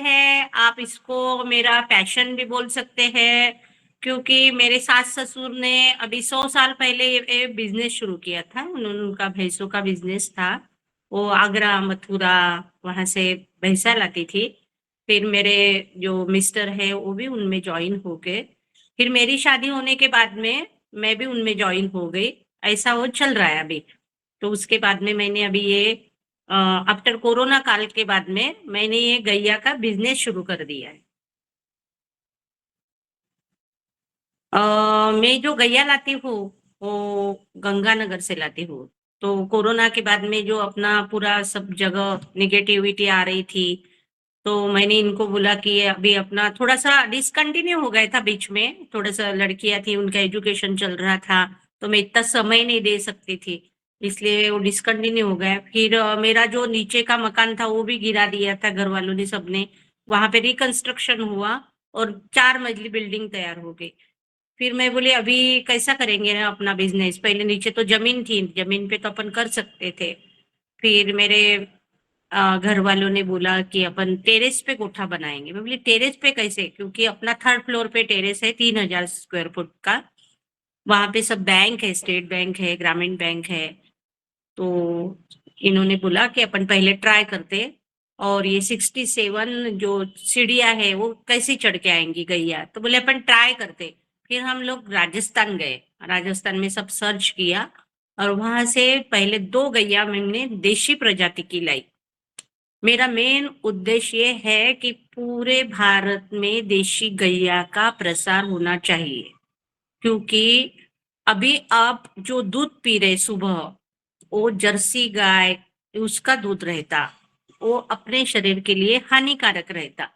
हैं, आप इसको मेरा पैशन भी बोल सकते हैं, क्योंकि मेरे सास-ससुर ने अभी 100 साल पहले ये बिज़नेस शुरू किया था। उनका भैंसों का बिज़नेस था। वो आगरा, मथुरा वहाँ से भैंसा लाती थी। फिर मेरे जो मिस्टर हैं, वो भी उनमें जॉइन हो गए। फिर मेरी शादी होने के बाद में मैं भी उनमें जॉइन हो गई। ऐसा वो चल रहा है अभी। तो उसके बाद में मैंने अभी ये आफ्टर कोरोना काल के बाद में मैंने ये गैया का बिजनेस शुरू कर दिया है। अ, मैं जो गैया लाती हूँ वो गंगानगर से लाती हूँ। तो कोरोना के बाद में जो अपना पूरा सब जगह निगेटिविटी आ रही थी, तो मैंने इनको बोला कि अभी अपना थोड़ा-सा डिसकंटिन्यू हो गया था बीच में, थोड़ा-सा लड़कियाँ थी, उनका एजुकेशन चल रहा था, तो मैं इतना समय नहीं दे सकती थी, इसलिए वो डिसकंटिन्यू हो गया। फिर मेरा जो नीचे का मकान था, वो भी गिरा दिया था घर वालों ने, सबने। वहाँ पे रिकंस्ट्रक्शन हुआ और 4 मंजिली बिल्डिंग तैयार हो गई। फिर मैं बोली अभी कैसा करेंगे ना अपना बिज़नेस? पहले नीचे तो ज़मीन थी, ज़मीन पे तो अपन कर सकते थे। फिर मेरे घर वालों ने बोला कि अपन टेरेस पे कोठा बनाएँगे। मैं बोली टेरेस पे कैसे? क्योंकि अपना 3rd फ्लोर पे टेरेस है 3000 स्क्वायर फुट का। वहाँ पे सब बैंक है, स्टेट बैंक है, ग्रामीण बैंक है। तो इन्होंने बोला कि अपन पहले ट्राई करते और ये 67 जो सीढ़ियाँ है वो कैसे चढ़ के आएँगी गैया? तो बोले अपन ट्राई करते। फिर हम लोग राजस्थान गए। राजस्थान में सब सर्च किया और वहाँ से पहले 2 गैया मैंने देशी प्रजाति की लाई। मेरा मेन उद्देश्य ये है कि पूरे भारत में देशी गैया का प्रसार होना चाहिए, क्योंकि अभी आप जो दूध पी रहे सुबह, वो जर्सी गाय उसका दूध रहता, वो अपने शरीर के लिए हानिकारक रहता।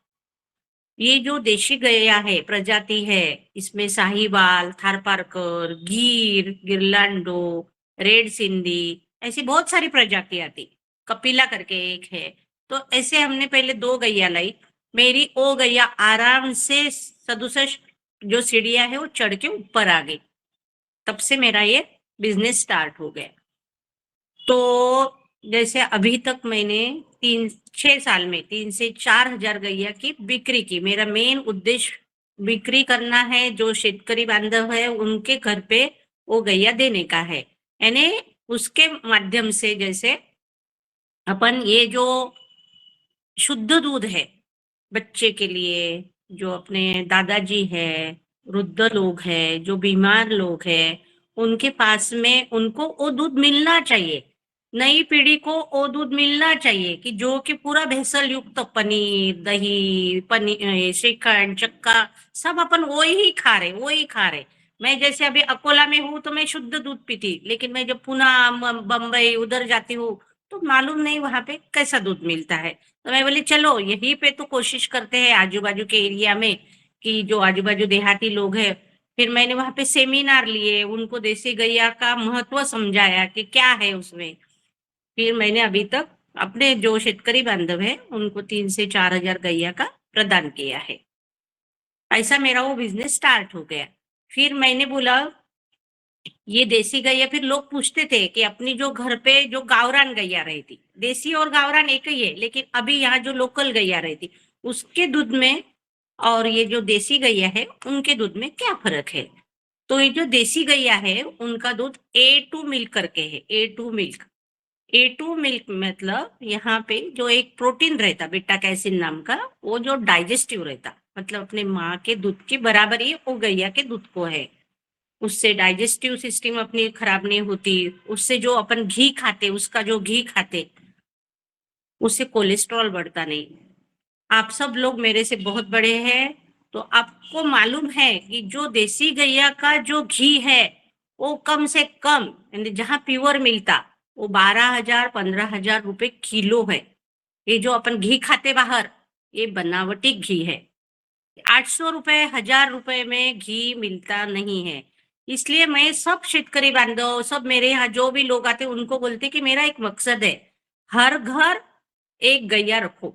ये जो देशी गैया है, प्रजाति है, इसमें साहीवाल, थारपारकर, गीर, गिरलांडो, रेड सिंधी ऐसी बहुत सारी प्रजाति आती। कपिला करके एक है। तो ऐसे हमने पहले 2 गैया लाई। मेरी वो गैया आराम से 67 जो सीढ़ियाँ है वो चढ़ के ऊपर आ गई। तब से मेरा ये बिज़नेस स्टार्ट हो गया। तो जैसे अभी तक मैंने 6 साल में 3 से 4,000 गैया की बिक्री की। मेरा मेन उद्देश्य बिक्री करना है, जो शेतकरी बांधव है उनके घर पे वो गैया देने का है। यानी उसके माध्यम से जैसे अपन ये जो शुद्ध दूध है, बच्चे के लिए, जो अपने दादाजी हैं, वृद्ध लोग हैं, जो बीमार लोग हैं, उनके पास में उनको वो दूध मिलना चाहिए। नई पीढ़ी को वो दूध मिलना चाहिए कि जो कि पूरा भेसल युक्त पनीर, दही, श्रीखंड, चक्का सब अपन वो ही खा रहे, वो ही खा रहे। मैं जैसे अभी अकोला में हूँ तो मैं शुद्ध दूध पीती, लेकिन मैं जब पुणे, बम्बई उधर जाती हूँ, तो मालूम नहीं वहाँ पे कैसा दूध मिलता है। तो मैं बोली चलो यहीं पे तो कोशिश करते हैं आजू-बाजू के एरिया में, कि जो आजू-बाजू देहाती लोग हैं, फिर मैंने वहाँ पे सेमिनार लिए, उनको देसी गैया का महत्व समझाया कि क्या है उसमें। फिर मैंने अभी तक अपने जो शेतकरी बांधव हैं, उनको 3 से 4,000 गैया का प्रदान किया है। ऐसा मेरा वो बिज़नेस स्टार्ट हो गया। फिर मैंने बोला ये देसी गैया, फिर लोग पूछते थे कि अपनी जो घर पे जो गावरान गैया रहती, देसी और गावरान एक ही है, लेकिन अभी यहाँ जो लोकल गैया रहती, उसके दूध में और ये जो देसी गैया है, उनके दूध में क्या फ़र्क है? तो ये जो देसी गैया है, उनका दूध A2 मिल्क करके है, A2 मिल्क। A2 मिल्क मतलब यहाँ पे जो एक प्रोटीन रहता, बीटा कैसिन नाम का, वो जो डाइजेस्टिव रहता, मतलब अपने माँ के दूध की बराबरी वो गैया के दूध को है। उससे डाइजेस्टिव सिस्टम अपनी खराब नहीं होती, उससे जो अपन घी खाते, उसका जो घी खाते, उससे कोलेस्ट्रॉल बढ़ता नहीं। आप सब लोग मेरे से बहुत बड़े हैं, तो आपको मालूम है कि जो देसी गैया का जो घी है, वो कम से कम यानी जहाँ प्योर मिलता, वो 12,000 15,000 रुपए किलो है। ये जो अपन घी खाते बाहर, ये बनावटी घी है। 800 रुपए, 1000 रुपए में घी मिलता नहीं है। इसलिए मैं सब शेतकरी बांधव, सब मेरे यहाँ जो भी लोग आते हैं, उनको बोलती कि मेरा एक मकसद है, हर घर एक गैया रखो।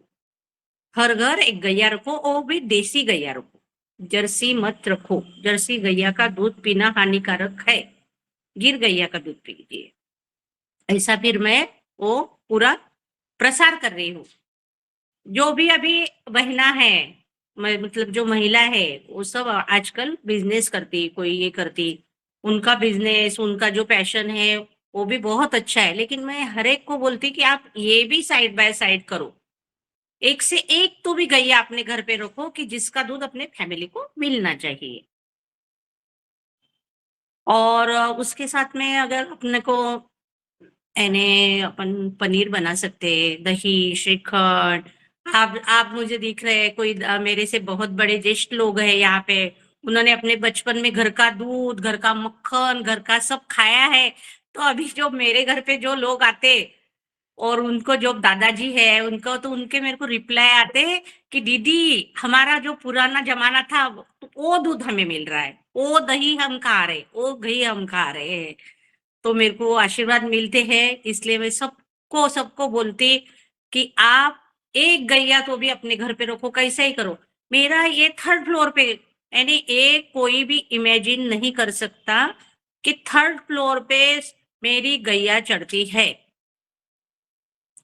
हर घर एक गैया रखो, वो भी देसी गैया रखो। जर्सी मत रखो, जर्सी गैया का दूध पीना हानिकारक है। गिर गैया का दूध पीजिए। ऐसा फिर मैं वो पूरा प्रसार कर रही हूँ। जो भी अभी बहना है, मतलब जो महिला है, वो सब आजकल बिजनेस करती, कोई ये करती। उनका बिजनेस, उनका जो पैशन है, वो भी बहुत अच्छा है। लेकिन मैं हर एक को बोलती कि आप ये भी साइड बाय साइड करो। एक से एक तो भी गैया अपने घर पे रखो कि जिसका दूध अपने फैमिली को मिलना चाहिए। और उसके साथ में अगर अपने को यानी अपन पनीर बना सकते हैं, दही, श्रीखंड। आप मुझे दिख रहे हैं कोई मेरे से बहुत बड़े ज्येष्ठ लोग हैं यहाँ पे। उन्होंने अपने बचपन में घर का दूध, घर का मक्खन, घर का सब खाया है। तो अभी जो मेरे घर पे जो लोग आते और उनको जो दादाजी है उनको तो उनके मेरे को रिप्लाई आते हैं कि दीदी हमारा जो पुराना जमाना था वो दूध हमें मिल रहा है, वो दही हम खा रहे, वो घी हम खा रहे हैं। तो मेरे को आशीर्वाद मिलते हैं, इसलिए मैं सबको सबको बोलती कि आप एक गैया तो भी अपने घर पे रखो, कैसे ही करो। मेरा ये थर्ड फ्लोर पे, यानी एक कोई भी इमेजिन नहीं कर सकता कि थर्ड फ्लोर पे मेरी गैया चढ़ती है।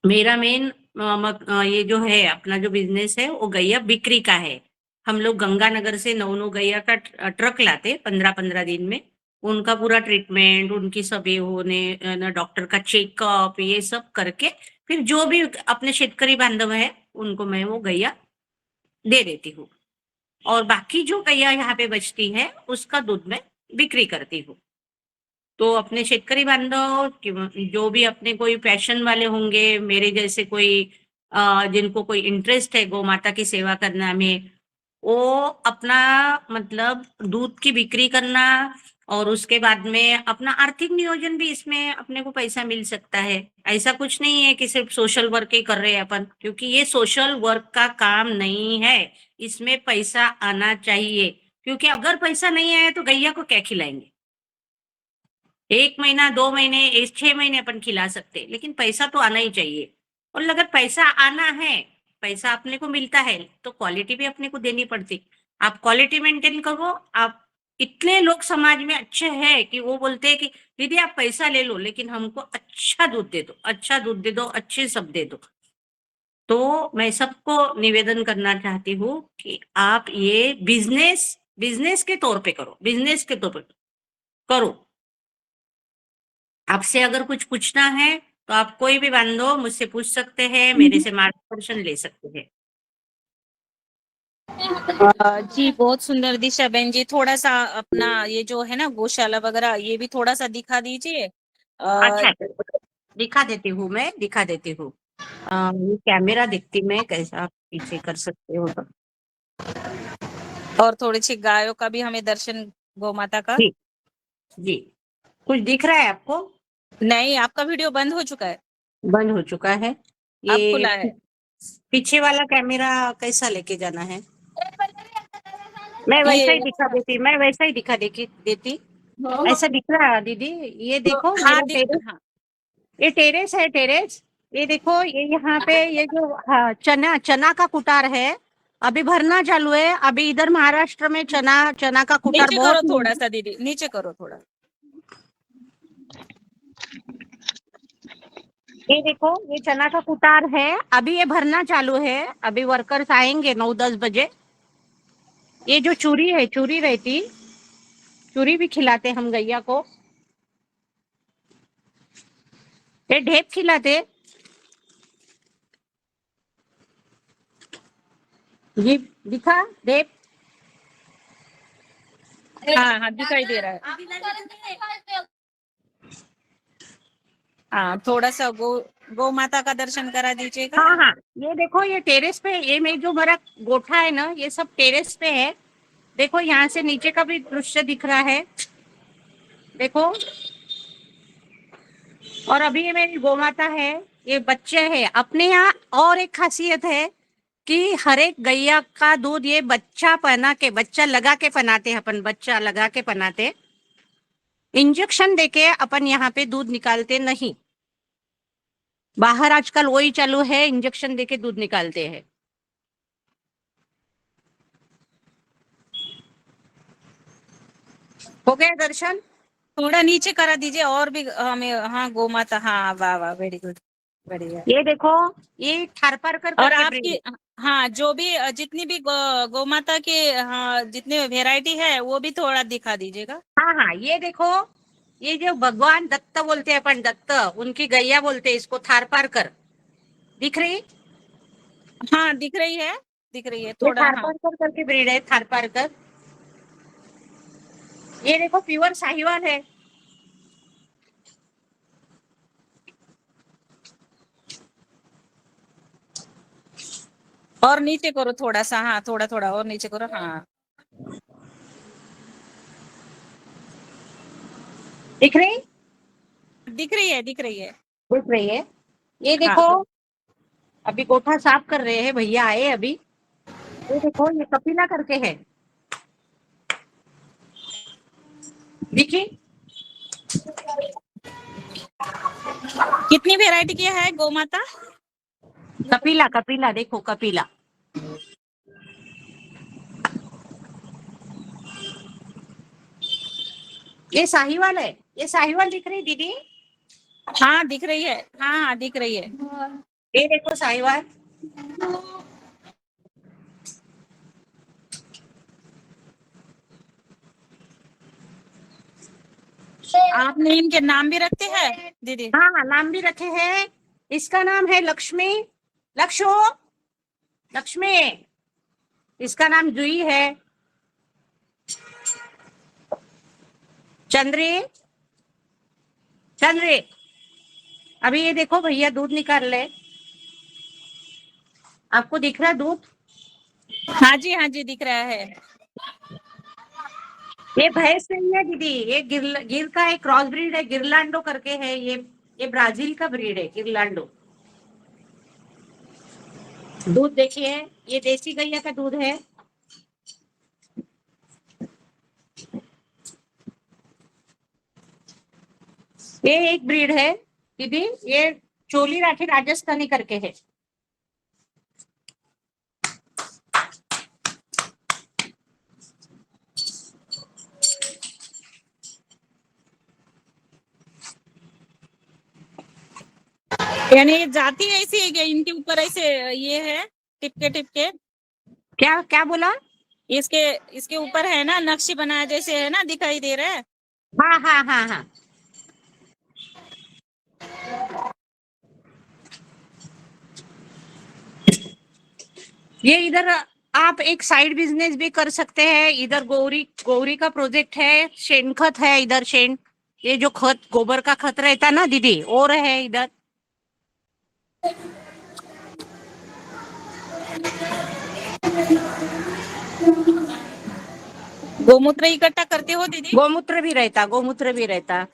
मेरा मेन ये जो है अपना जो बिजनेस है वो गैया बिक्री का है। हम लोग गंगानगर से नौ नौ गैया का ट्रक लाते 15-15 दिन में। उनका पूरा ट्रीटमेंट, उनकी सब ये होने ना डॉक्टर का चेकअप ये सब करके फिर जो भी अपने शेतकरी बांधव है उनको मैं वो गैया दे देती हूँ। और बाकी जो गैया यहाँ पे बचती है उसका दूध मैं बिक्री करती हूँ। तो अपने शेतकरी बांधव किंवा जो भी अपने कोई पैशन वाले होंगे, मेरे जैसे कोई जिनको कोई इंटरेस्ट है गौ माता की सेवा करना में, वो अपना मतलब दूध की बिक्री करना और उसके बाद में अपना आर्थिक नियोजन भी इसमें अपने को पैसा मिल सकता है। ऐसा कुछ नहीं है कि सिर्फ सोशल वर्क ही कर रहे हैं अपन, क्योंकि ये सोशल वर्क का काम नहीं है। इसमें पैसा आना चाहिए, क्योंकि अगर पैसा नहीं आया तो गैया को क्या खिलाएंगे? 1 महीना, 2 महीने, 6 महीने अपन खिला सकते हैं, लेकिन पैसा तो आना ही चाहिए। और अगर पैसा आना है, पैसा अपने को मिलता है, तो क्वालिटी भी अपने को देनी पड़ती। आप क्वालिटी मेंटेन करो, आप इतने लोग समाज में अच्छे हैं कि वो बोलते हैं कि दीदी आप पैसा ले लो, लेकिन हमको अच्छा दूध दे दो, अच्छा दूध दे दो, अच्छे सब दे दो। तो मैं सबको निवेदन करना चाहती हूँ कि आप ये बिज़नेस बिज़नेस के तौर पे करो, बिज़नेस के तौर पे करो। आपसे अगर कुछ पूछना है, तो आप कोई भी बांधो मुझसे पूछ सकते हैं, मेरे से मार्गदर्शन ले सकते हैं। जी बहुत सुंदर दिशा बहन जी, थोड़ा सा अपना ये जो है ना गौशाला वगैरह ये भी थोड़ा सा दिखा दीजिए। अच्छा, दिखा देती हूँ मैं, दिखा देती हूँ। ये कैमरा देखती मैं कैसा आप पीछे कर सकते हो तो। और थोड़ी सी गायों का भी हमें दर्शन, गौ माता का। जी, जी। कुछ दिख रहा है आपको? नहीं, आपका वीडियो बंद हो चुका है, बंद हो चुका है। अब ये खुला है। पीछे वाला कैमरा कैसा लेके जाना है? मैं वैसा ये ही दिखा देती, मैं वैसा ही दिखा देती देती। ऐसा दिख रहा है दीदी? ये तो देखो हाँ मेरा टेरेस, हाँ। ये टेरेस है टेरेस। ये देखो ये यहाँ पे ये जो हाँ, चना चना का कुटार है, अभी भरना चालू है। अभी इधर महाराष्ट्र में चना चना का कुटार नीचे करो बहुत थोड़ा सा दीदी, नीचे करो थोड़ा। ये देखो ये चना का कुटार है, अभी ये भरना चालू है। अभी वर्कर्स आएंगे 9-10 बजे। ये जो चूरी है, चूरी रहती, चूरी भी खिलाते हम गैया को। ये ढेप खिलाते। जी, दिखा ढेप। हाँ हाँ दिखाई दे रहा है। हाँ थोड़ा सा गौ माता का दर्शन करा दीजिएगा। हाँ हाँ, ये देखो ये टेरेस पे, ये मैं जो मेरा गोठा है ना, ये सब टेरेस पे है। देखो यहाँ से नीचे का भी दृश्य दिख रहा है, देखो। और अभी ये मेरी गौ माता है, ये बच्चे हैं अपने यहाँ। और एक खासियत है कि हर एक गैया का दूध ये बच्चा पहना के, बच्चा लगा के पनाते हैं अपन, बच्चा लगा के पनाते। इंजेक्शन देके अपन यहाँ पे दूध निकालते नहीं। बाहर आजकल वही चालू है, इंजेक्शन देके दूध निकालते हैं। हो गया दर्शन? थोड़ा नीचे करा दीजिए और भी हमें। हाँ गौ माता, हाँ वाह वाह वेरी गुड, बढ़िया। ये देखो, ये थारपारकर और करके आपकी ब्रीड। हाँ, जो भी जितनी भी गौ माता के, हाँ, जितने वैरायटी है वो भी थोड़ा दिखा दीजिएगा। हाँ हाँ, ये देखो, ये जो भगवान दत्त बोलते हैं अपन, दत्त, उनकी गैया बोलते हैं इसको, थार पार कर, दिख रही? हाँ, दिख रही है, दिख रही है ये थोड़ा, थार हाँ। पार कर करके ब्रीड है, थार पार कर। ये देखो प्योर साहिवाल है। और नीचे करो थोड़ा सा, हाँ, थोड़ा थोड़ा और नीचे करो, हाँ। दिख रही? दिख रही है, दिख रही है। दिख रही है। ये हाँ, देखो, अभी गोठा साफ कर रहे हैं भैया, आए अभी। ये देखो, ये कपिला करके है, देखिए। कितनी वैरायटी की है गौ माता? कपिला, कपिला देखो, कपिला। ये साहिवाल है, ये साहिवाल दिख रही दीदी? हाँ, दिख रही है, हाँ हाँ, दिख रही है। ये देखो साहिवाल। आपने इनके नाम भी रखते हैं दीदी? हाँ हाँ, नाम भी रखे हैं। इसका नाम है लक्ष्मी, लक्षो, लक्ष्मी। इसका नाम जुई है, चंद्री, चंद्री। अभी ये देखो भैया दूध निकाल ले, आपको दिख रहा है दूध? हाँ जी, हाँ जी, दिख रहा है। ये भैंस नहीं है दीदी, ये गिर का एक क्रॉस ब्रीड है, गिरलांडो करके है ये ब्राजील का ब्रीड है, गिरलांडो। दूध देखिए, ये देसी गैया का दूध है। ये एक ब्रीड है दीदी, ये चोली राठी राजस्थानी करके है। यानी ये जाति ऐसी है कि इनके ऊपर ऐसे ये है, टिपके टिपके? क्या क्या बोला? इसके इसके ऊपर है ना, नक्शे बनाया जैसे है ना, दिखाई दे रहा है। हाँ हाँ हाँ हाँ। ये इधर आप एक साइड बिजनेस भी कर सकते हैं। इधर गौरी गौरी का प्रोजेक्ट है, शेन खत है इधर, शेन, ये जो खत गोबर का खत रहता ना दीदी, और है इधर। गोमूत्र इकट्ठा करते हो दीदी? गोमूत्र भी रहता, गोमूत्र भी रहता।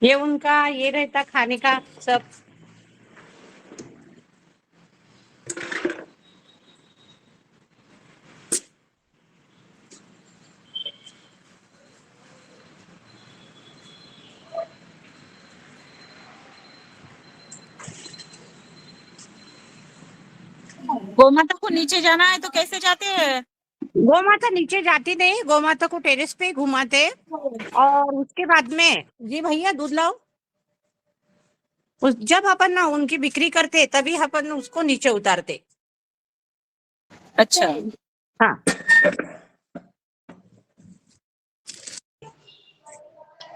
ये उनका ये रहता खाने का सब। गौ माता को नीचे जाना है तो कैसे जाते हैं? गौ माता नीचे जाती नहीं, गौ माता को टेरेस पे घुमाते, और उसके बाद में जी भैया दूध लाओ, जब अपन ना उनकी बिक्री करते तभी अपन उसको नीचे उतारते। अच्छा। हाँ।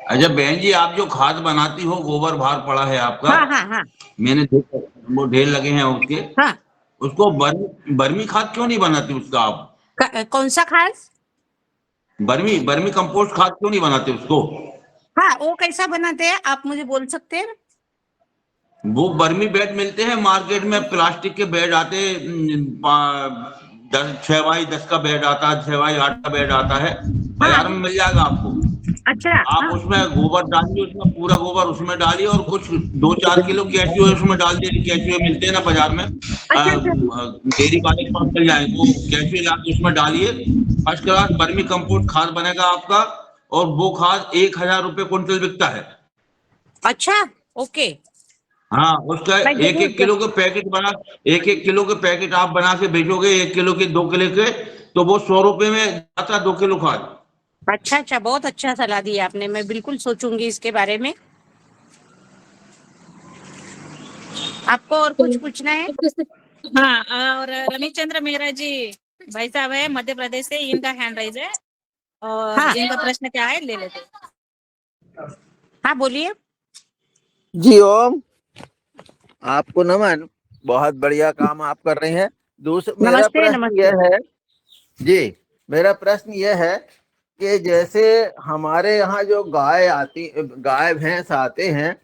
अच्छा बहन जी, आप जो खाद बनाती हो, गोबर बाहर पड़ा है आपका, हाँ हाँ हाँ मैंने देखा, वो ढेर लगे हैं उसके, हाँ। उसको बर्मी खाद क्यों नहीं बनाते उसका आप? कौन सा खाद? बर्मी बर्मी कंपोस्ट खाद क्यों नहीं बनाते उसको? हाँ, वो कैसा बनाते हैं आप मुझे बोल सकते हैं? वो बर्मी बेड मिलते हैं मार्केट में, प्लास्टिक के बेड आते हैं, 6x10 का बेड आता है, 6x8 का बेड आता है, बाजार में मिल जाएगा आपको। अच्छा। आप हाँ। उसमें गोबर डालिए, उसमें पूरा गोबर उसमें डालिए, और कुछ 2-4 किलो केचुए उसमें डाल दिए। केचुए मिलते हैं ना बाजार में, अच्छा अच्छा। डेयरी वाले के पास मिल जाएंगे, वो केचुए लाके उसमें डालिए, फर्स्ट क्लास बर्मी कंपोस्ट खाद बनेगा आपका। और वो खाद 1000 रुपए क्विंटल बिकता है। अच्छा, ओके। हाँ, उसका मैं एक जरूर एक किलो के पैकेट बना, 1-1 किलो के पैकेट आप बना के भेजोगे, 1 किलो के, 2 किलो के, तो वो 100 रुपए में आता है 2 किलो खाद। अच्छा अच्छा, बहुत अच्छा सलाह दी आपने, मैं बिल्कुल सोचूंगी इसके बारे में। आपको और कुछ पूछना है? हाँ, और रमेश चंद्र मेहरा जी भाई साहब है मध्य प्रदेश से, इनका हैंड राइज है और हाँ इनका प्रश्न क्या है ले लेते हैं। हाँ, बोलिए। जी ओम, आपको नमन। बहुत बढ़िया काम आप कर रही हैं। दूसरा मेरा नमस्ते प्रश्न नमस्ते। यह है जी, मेरा प्रश्न यह है कि जैसे हमारे यहाँ जो गाय भैंस आते हैं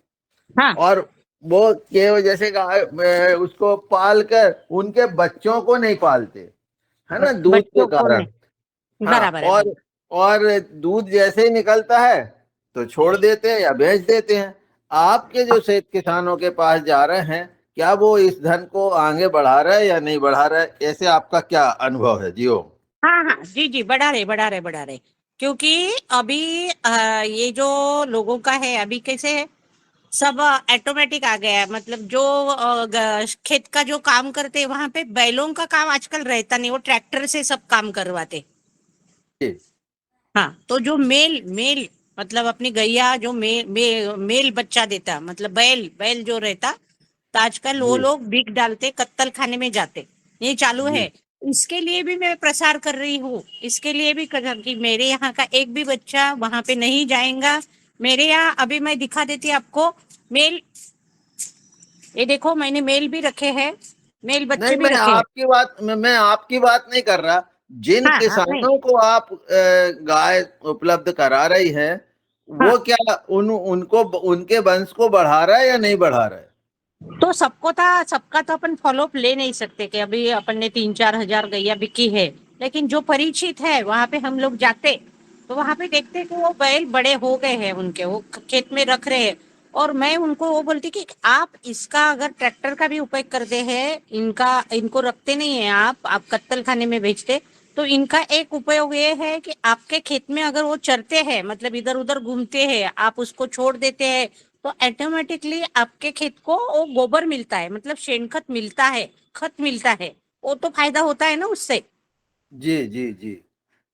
हाँ, और वो केवल जैसे गाय उसको पाल कर उनके बच्चों को नहीं पालते, है ना, दूध के बच्चों को कारण। नहीं, हाँ, बराबर है और दूध जैसे ही निकलता है तो छोड़ देते हैं या बेच देते हैं। आपके जो सेठ किसानों के पास जा रहे हैं, क्या वो इस धन को आगे बढ़ा रहे हैं या नहीं बढ़ा रहे, ऐसे आपका क्या अनुभव है जियो? हाँ हाँ, जी जी, बढ़ा रहे बढ़ा रहे बढ़ा रहे। क्योंकि अभी ये जो लोगों का है, अभी कैसे है, सब ऑटोमेटिक आ गया है। मतलब जो खेत का जो काम करते हैं वहां पे बैलों का काम आजकल रहता नहीं, वो ट्रैक्टर से सब काम करवाते। जी हाँ, तो जो मेल मेल मतलब अपनी गैया जो मेल बच्चा देता, मतलब बैल बैल जो रहता, तो आजकल वो जी लोग बिक डालते, कत्तल खाने में जाते, ये चालू जी है। इसके लिए भी मैं प्रसार कर रही हूँ, इसके लिए भी कि मेरे यहाँ का एक भी बच्चा वहां पे नहीं जाएगा। मेरे यहाँ अभी मैं दिखा देती आपको मेल, ये देखो मैंने मेल भी रखे हैं, मेल नहीं, बच्चे भी रखे हैं। मैं आपकी बात नहीं कर रहा। जिन हाँ हाँ, नहीं, किसानों को आप गाय उपलब्ध करा रही है, हाँ, वो क्या उनको उनके वंश को बढ़ा रहा है या नहीं बढ़ा रहा है? तो सबको था, सबका तो अपन फॉलोअप ले नहीं सकते कि अभी अपन ने 3-4 हजार गैया बिकी है। लेकिन जो परिचित है वहां पे हम लोग जाते, तो वहां पे देखते कि वो बैल बड़े हो गए हैं उनके, वो खेत में रख रहे हैं। और मैं उनको वो बोलती कि आप इसका अगर ट्रैक्टर का भी उपयोग करते हैं, इनका इनको रखते नहीं है, आप कत्तल खाने में बेचते, तो इनका एक उपयोग ये है कि आपके खेत में अगर वो चरते हैं, मतलब इधर उधर घूमते हैं, आप उसको छोड़ देते हैं, तो ऑटोमेटिकली आपके खेत को वो गोबर मिलता है, मतलब शेणखत मिलता है, खत मिलता है। वो तो फायदा होता है ना उससे। जी जी जी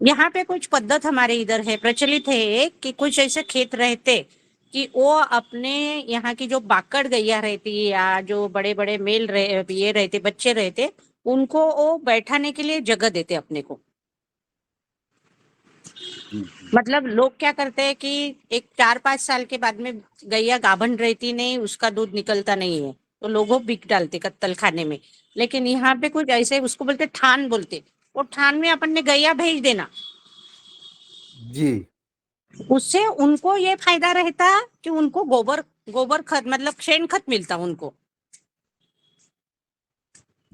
यहाँ पे कुछ पद्धत हमारे इधर है, प्रचलित है कि कुछ ऐसे खेत रहते कि वो अपने यहाँ की जो बाकड़ गैया रहती है या जो बड़े बड़े ये रहते, बच्चे रहते, उनको वो बैठाने के लिए जगह देते अपने को। जी जी मतलब लोग क्या करते हैं कि एक 4-5 साल के बाद में गैया गाभन रहती नहीं, उसका दूध निकलता नहीं है, तो लोगों बिक डालते कत्तल खाने में। लेकिन यहाँ पे कुछ ऐसे, उसको बोलते ठान बोलते, वो ठान में अपन ने गैया भेज देना, जी उससे उनको ये फायदा रहता कि उनको गोबर गोबर खत मतलब शेण खत मिलता उनको।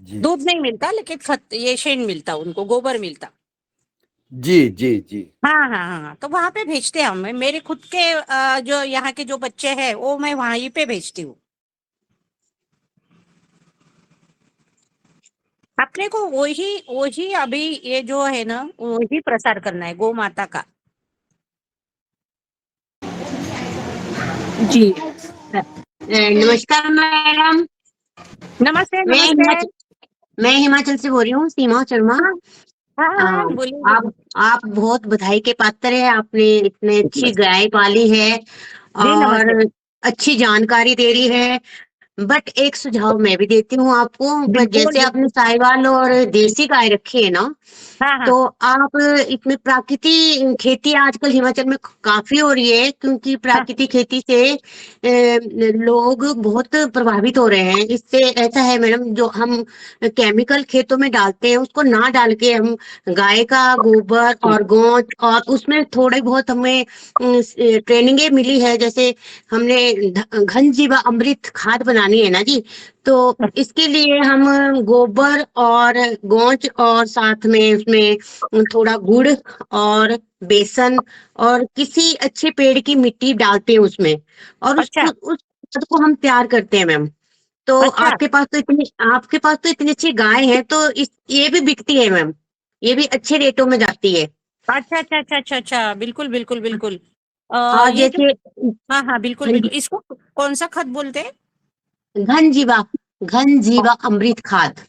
जी दूध नहीं मिलता लेकिन खत, ये शेण मिलता उनको, गोबर मिलता। जी जी जी हाँ हाँ हाँ हाँ, तो वहां पे भेजते हैं हम। मेरे खुद के जो यहाँ के जो बच्चे हैं वो मैं वहीं पे भेजती हूँ। अपने को वही वही अभी ये जो है ना, वही प्रसार करना है गौ माता का। जी। नमस्कार मैडम। नमस्ते मैं नमस्ते। हिमाचल मैं हिमाचल से बोल रही हूँ, सीमा शर्मा। हाँ हाँ अ, हाँ, बोलिए आप बोलिए। आप बहुत बधाई के पात्र है, आपने इतने अच्छी गाय पाली है जी नमस्ते। और अच्छी जानकारी दे रही है। बट एक सुझाव मैं भी देती हूँ आपको। पर बिल्कुल जैसे आपने बिल्कुल। साहिवाल और देसी गाय रखी है ना, हाँ हाँ तो आप इसमें प्राकृतिक खेती आजकल हिमाचल में काफी हो रही है, क्योंकि हाँ, प्राकृतिक खेती से लोग बहुत प्रभावित हो रहे हैं। इससे ऐसा है मैडम, जो हम केमिकल खेतों में डालते हैं उसको ना डाल के हम गाय का गोबर और गोंच, और उसमें थोड़े बहुत हमें ट्रेनिंगे मिली है। जैसे हमने घन जीवा अमृत खाद बनानी है ना जी, तो इसके लिए हम गोबर और गोंच और साथ में उसमें थोड़ा गुड़ और बेसन और किसी अच्छे पेड़ की मिट्टी डालते हैं उसमें, और अच्छा उसको उस खाद को हम तैयार करते हैं मैम। तो अच्छा आपके पास तो इतनी अच्छी गाय है, तो इस ये भी बिकती है मैम, ये भी अच्छे रेटों में जाती है। अच्छा अच्छा अच्छा अच्छा अच्छा, बिल्कुल बिल्कुल बिल्कुल। और ये जो, जैसे हाँ हाँ, बिल्कुल हाँ बिल्कुल, जी, इसको कौन सा खत बोलते हैं? घन जीवा घन जीवा अमृत खाद।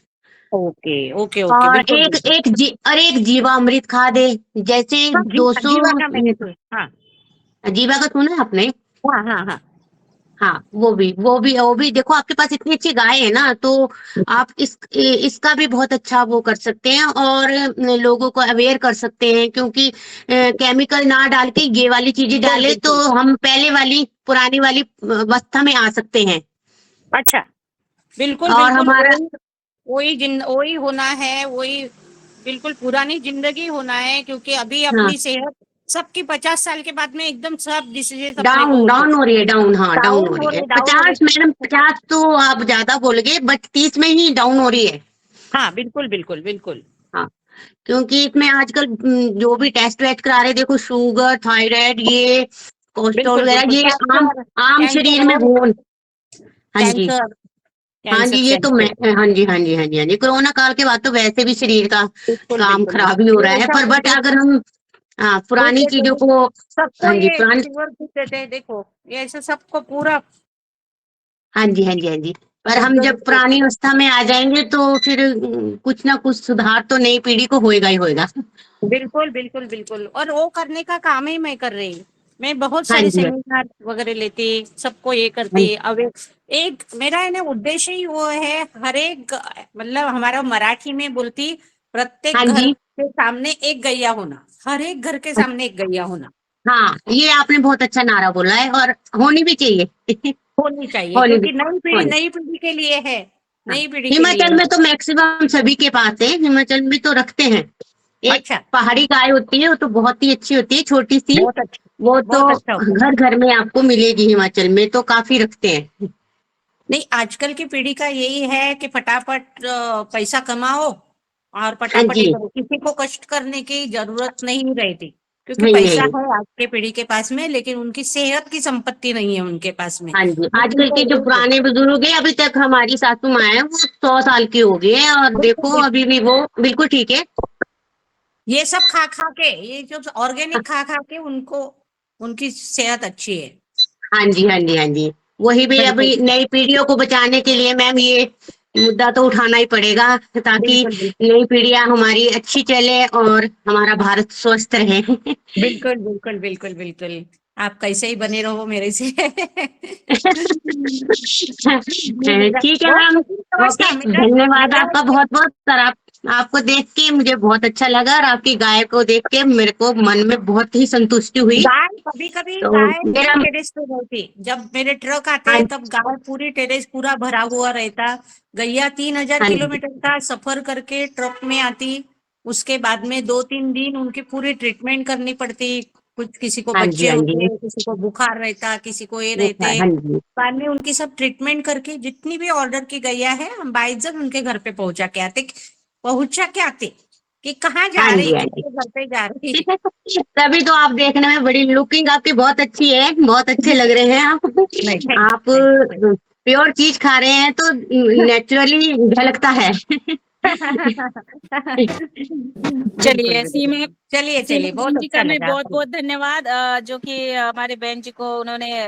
ओके ओके ओके, और बिल्कुल बिल्कुल। एक जीवामृत खाद है, जैसे हाँ, 200। जीवा का मैंने सुना। हाँ जीवा का सुना है आपने? हाँ हाँ हाँ। हाँ, वो भी देखो, आपके पास इतनी अच्छी गाय है ना, तो आप इसका भी बहुत अच्छा वो कर सकते हैं, और लोगों को अवेयर कर सकते हैं, क्योंकि केमिकल ना डाल के ये वाली चीजें डाले तो बिल्कुल। हम पहले वाली पुरानी वाली अवस्था में आ सकते हैं। अच्छा, बिल्कुल और बिल्कुल, हमारा वही होना है, वही बिल्कुल पुरानी जिंदगी होना है, क्योंकि अभी हाँ, अपनी सेहत सबकी 50 साल के बाद में एकदम सब डिसीजेस अपने को डाउन डाउन हो रही है, डाउन, हाँ, डाउन हो डाउन हो रही है। रहे, डाउन हो 50, मैडम रहे। 50 तो आप ज्यादा बोल गए, बट 30 में ही डाउन हो रही है। हाँ बिल्कुल बिल्कुल बिल्कुल। हाँ, क्योंकि इसमें आजकल जो भी टेस्ट वेस्ट करा रहे, देखो, शुगर, थायराइड, ये कोलेस्ट्रॉल बिल्कुल वगैरह, बिल्कुल, ये आम कैंसर, आम कैंसर शरीर में और हो। हाँ जी, कैंसर, हाँ जी, कैंसर ये तो मैं, कैंसर। हाँ जी, हाँ जी, हाँ जी, हाँ जी, कोरोना काल के बाद तो वैसे भी शरीर का बिल्कुल काम बिल्कुल खराब ही हो बिल्कुल, रहा ये है, ऐसा पर बट अगर हम पुरानी बोलते चीजों थे, को, सबको हाँ जी, ये पुरानी, सिल्वर देते हैं, देखो ये ऐसा सबको पूरा हाँ जी, हाँ जी, हाँ जी, पर हम शुगर जब पुरानी अवस्था में आ जाएंगे तो फिर कुछ ना कुछ सुधार तो नई पीढ़ी को होएगा ही होएगा। बिल्कुल बिल्कुल बिल्कुल, और वो करने का काम ही मैं कर रही हूँ। मैं बहुत हाँ सारे जी, सेमिनार वगैरह लेती, सबको ये हाँ करती। अब एक मेरा है ना उद्देश्य ही वो है, हर एक मतलब हमारा मराठी में बोलती, हाँ प्रत्येक घर जी, के सामने एक गैया होना, हर एक घर के सामने एक गैया होना हाँ, ये आपने बहुत अच्छा नारा बोला है, और होनी भी चाहिए। होनी चाहिए, होनी भी, क्योंकि होनी, नई पीढ़ी के लिए है, हाँ। नई पीढ़ी के लिए हिमाचल में है। तो मैक्सिमम सभी के पास है, हिमाचल में तो रखते हैं। एक अच्छा, पहाड़ी गाय होती है, वो तो बहुत ही अच्छी होती है, छोटी सी। बहुत अच्छा, वो तो बहुत अच्छा होता है। घर घर में आपको मिलेगी, हिमाचल में तो काफी रखते हैं। नहीं, आजकल की पीढ़ी का यही है कि फटाफट पैसा कमाओ और हाँ फटाफट जी, ये करो, किसी को कष्ट करने की जरूरत नहीं रहती, क्योंकि नहीं पैसा नहीं, है आज के पीढ़ी के पास में, लेकिन उनकी सेहत की संपत्ति नहीं है उनके पास में। हाँ जी, लेकिन आजकल के जो उनको पुराने बुजुर्ग हैं, अभी तक हमारी सासू माँ है, वो 100 साल की हो गई है, और बिल्कुल देखो बिल्कुल, अभी भी वो बिल्कुल ठीक है। ये सब खा खा के, ये जो ऑर्गेनिक खा खा के उनको उनकी सेहत अच्छी है। हाँ जी, हाँ जी, हाँ जी, वही भी बिल्कुल अभी नई पीढ़ियों को बचाने के लिए मैम ये मुद्दा तो उठाना ही पड़ेगा, ताकि बिल्कुल बिल्कुल नई पीढ़ियां हमारी अच्छी चले और हमारा भारत स्वस्थ रहे। बिल्कुल बिल्कुल बिल्कुल बिल्कुल, आप कैसे ही बने रहो मेरे से। जी मेरा ठीक है बहुत मैम। कठिन समझ ओके, था मेरा धन्यवाद मेरा आपका बहुत बहुत सर। आपको देख के मुझे बहुत अच्छा लगा, और आपकी गाय को देख के मेरे को मन में बहुत ही संतुष्टि हुई। गाय, कभी कभी तो गाय मेरा, मेरे टेरेस पे रहती, जब मेरे ट्रक आते हाँ, हैं तब गाय पूरी टेरेस पूरा भरा हुआ रहता। गैया 3,000 हाँ जी, किलोमीटर का सफर करके ट्रक में आती, उसके बाद में 2-3 दिन उनकी पूरी ट्रीटमेंट करनी पड़ती। कुछ किसी को हाँ जी, बच्चे हाँ जी, होते, किसी को बुखार रहता, किसी को ये वो रहते। हाँ जी, बाद में उनकी सब ट्रीटमेंट करके जितनी भी ऑर्डर की गैया है, हम बाइज्जत उनके घर पे पहुंचा के आते कि कहाँ हाँ जा रही, जी, हाँ जी। किसके घर पे जा रही। तभी तो आप देखने में बड़ी, लुकिंग आपकी बहुत अच्छी है, बहुत अच्छे लग रहे हैं आप। नहीं, थैंक आप यू, प्योर चीज खा रहे हैं तो नेचुरली झलकता है। बिल्कुल चलिए बिल्कुल, चलिए सीमा चलिए, बहुत बहन जी अच्छा का मैं लगा बहुत आपको। बहुत धन्यवाद, जो कि हमारे बहन जी को उन्होंने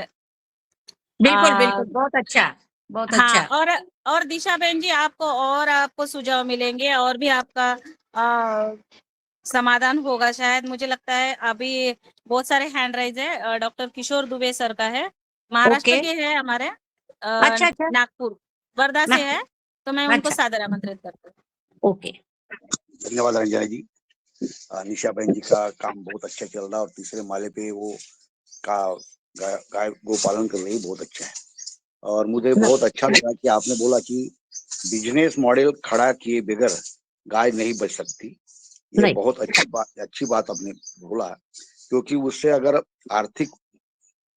बिल्कुल आ, बिल्कुल, बहुत अच्छा, बहुत हाँ, अच्छा। और दिशा बहन जी, आपको सुझाव मिलेंगे, और भी आपका आ, समाधान होगा शायद, मुझे लगता है। अभी बहुत सारे हैंड राइज है, डॉक्टर किशोर दुबे सर का है, महाराष्ट्र ओके, के हैं हमारे, अच्छा अच्छा, नागपुर, वर्धा से है, नागपुर, तो मैं उनको अच्छा, सादर आमंत्रित करती हूँ। ओके। धन्यवाद रंजना जी। निशा बहन जी का काम बहुत अच्छा चल रहा है, और तीसरे माले पे वो का गाय गो पालन कर रही, बहुत अच्छा है। और मुझे बहुत अच्छा लगा कि आपने बोला कि बिजनेस मॉडल खड़ा किए बगैर गाय नहीं बच सकती। ये नहीं, बहुत अच्छी बात आपने बोला, क्योंकि उससे अगर आर्थिक